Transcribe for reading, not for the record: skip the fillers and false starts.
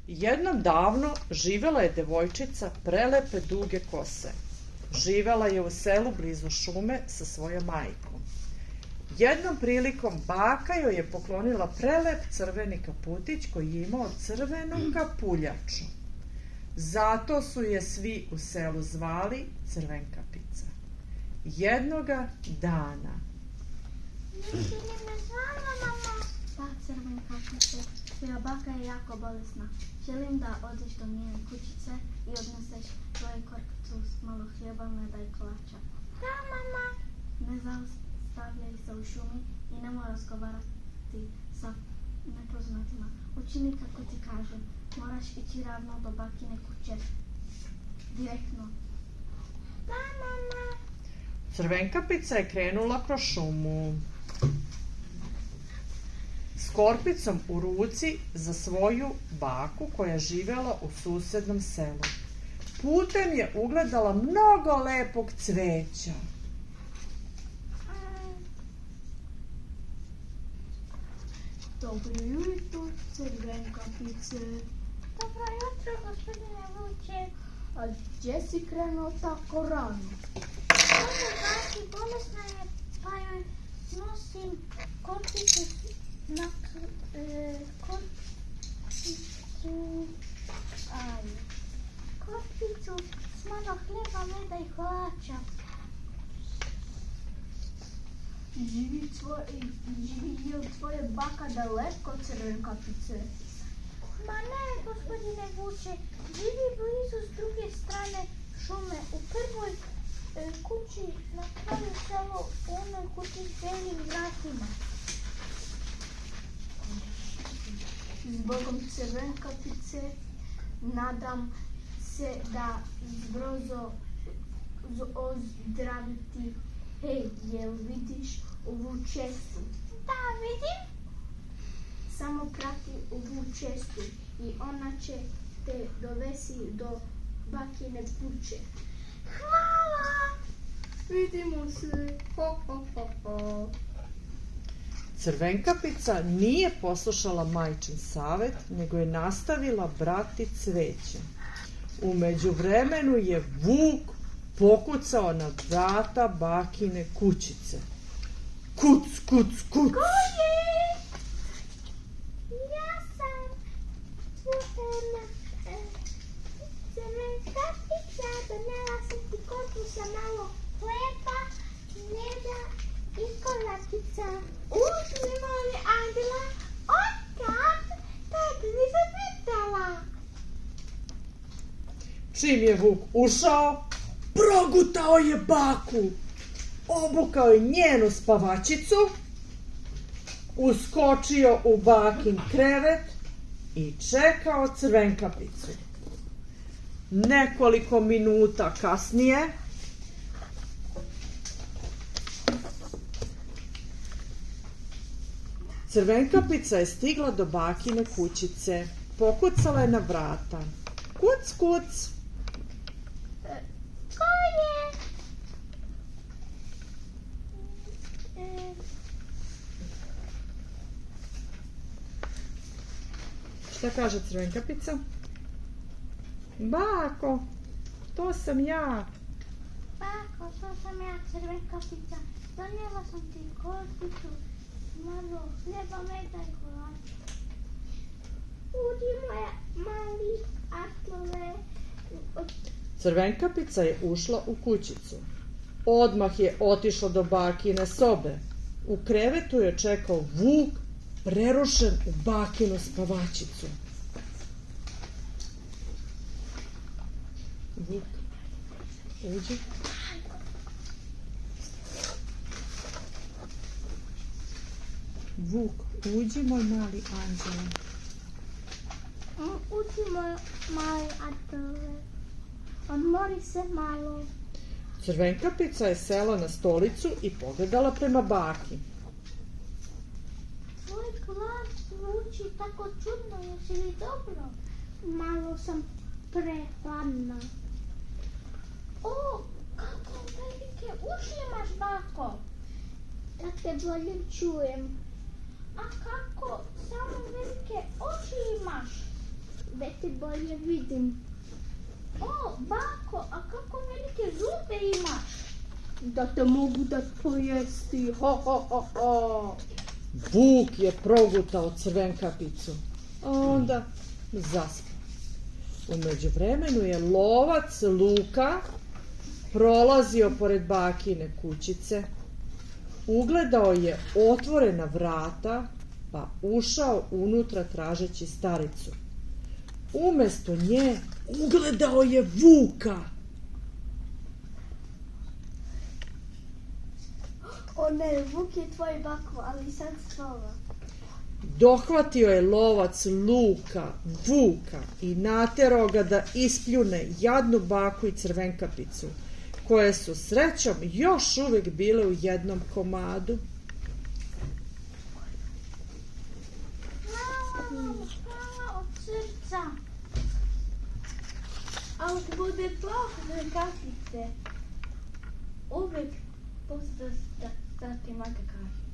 Jednom davno živela je devojčica prelepe duge kose. Živela je u selu blizu šume sa svojom majkom. Jednom prilikom baka joj je poklonila prelep crveni kaputić koji je imao crvenu kapuljaču. Zato su je svi u selu zvali Crvenkapica. Jednoga dana. Nisi li me zvala, mama? Da, Crvenkapice, tvoja baka je jako bolesna. Želim da odeš do njene kućice i odneseš tvoje korpicu s malo hljeba, meda i kolača. Da, mama. Ne zaustavljaj se u šumi i nemoj razgovarati sa nepoznatima. Učini kako ti kažem. Moraš ići ravno do bakine kuće. Direktno. Da, mama. Crvenkapica je krenula kroz šumu s korpicom u ruci za svoju baku koja je živjela u susednom selu. Putem je ugledala mnogo lepog cveća. Dobro jutro, Crvenkapice. Dobro jutro, gospodine Vuče. A gdje si krenuo tako rano? Moja baki bolesna je, pa joj nosim korpicu korpicu s malo hljeba, meda i kolača. Živi od tvoje baka daleko, Crvenkapice? Ma ne, gospodine Vuče, živi blizu s druge strane šume, u prvoj kući na kraju selu, u onoj kući s belim vratima. Zbogom, Crvenkapice, nadam se da brzo ozdraviti. Hej, jel vidiš ovu čestu? Da, vidim. Samo prati ovu čestu i ona će te dovesti do bakine kuće. Hvala! Vidimo se. Ho, ho, ho, ho. Crvenkapica nije poslušala majčin savjet, nego je nastavila brati cveće. U međuvremenu je vuk pokucao na vrata bakine kućice. Kuc, kuc, kuc. Ko je? Ja sam Crvenkapica, donela sam ti kotlu sa malo hleba, meda i kolačica. Uzmi, moli Angela, otkad? Tad nisam pitala. Čim je vuk ušao, progutao je baku, obukao je njenu spavačicu, uskočio u bakin krevet i čekao Crvenkapicu. Nekoliko minuta kasnije Crvenkapica je stigla do bakine kućice. Pokucala je na vrata. Kuc, kuc. Ko je? Šta kaže Crvenkapica? Bako, to sam ja. Bako, to sam ja, Crvenkapica. Donijela sam ti korpicu, malo hljeba, meda i kolača. Budi moja mali atlove. Crvenkapica je ušla u kućicu. Odmah je otišla do bakine sobe. U krevetu je čekao vuk, prerušen u bakinu spavačicu. Vuk, uđi. Vuk, uđi, moj mali anđele. Uđi moj mali atlove. Odmori se malo. Crvenkapica je sela na stolicu i pogledala prema baki. Tvoj glas zvuči tako čudno, jesi li dobro? Malo sam prehladna. O, kako velike uši imaš, bako. Da te bolje čujem. A kako samo velike oči imaš? da te bolje vidim. O, bako, a kako velike zube imaš? Da te mogu da pojesti, ho, ho, ho, ho. Vuk je progutao Crvenkapicu, a onda zaspao. U međuvremenu je lovac Luka prolazio pored bakine kućice, ugledao je otvorena vrata, pa ušao unutra tražeći staricu. Umesto nje ugledao je Vuka. O ne, Vuk je tvoj bako, ali sad slova. Dohvatio je lovac Vuka i naterao ga da ispljune jadnu baku i Crvenkapicu, koje su srećom još uvijek bile u jednom komadu. Hvala od srca. Ako bude ploh Crvenkapice, uvijek posto stati maka kaže.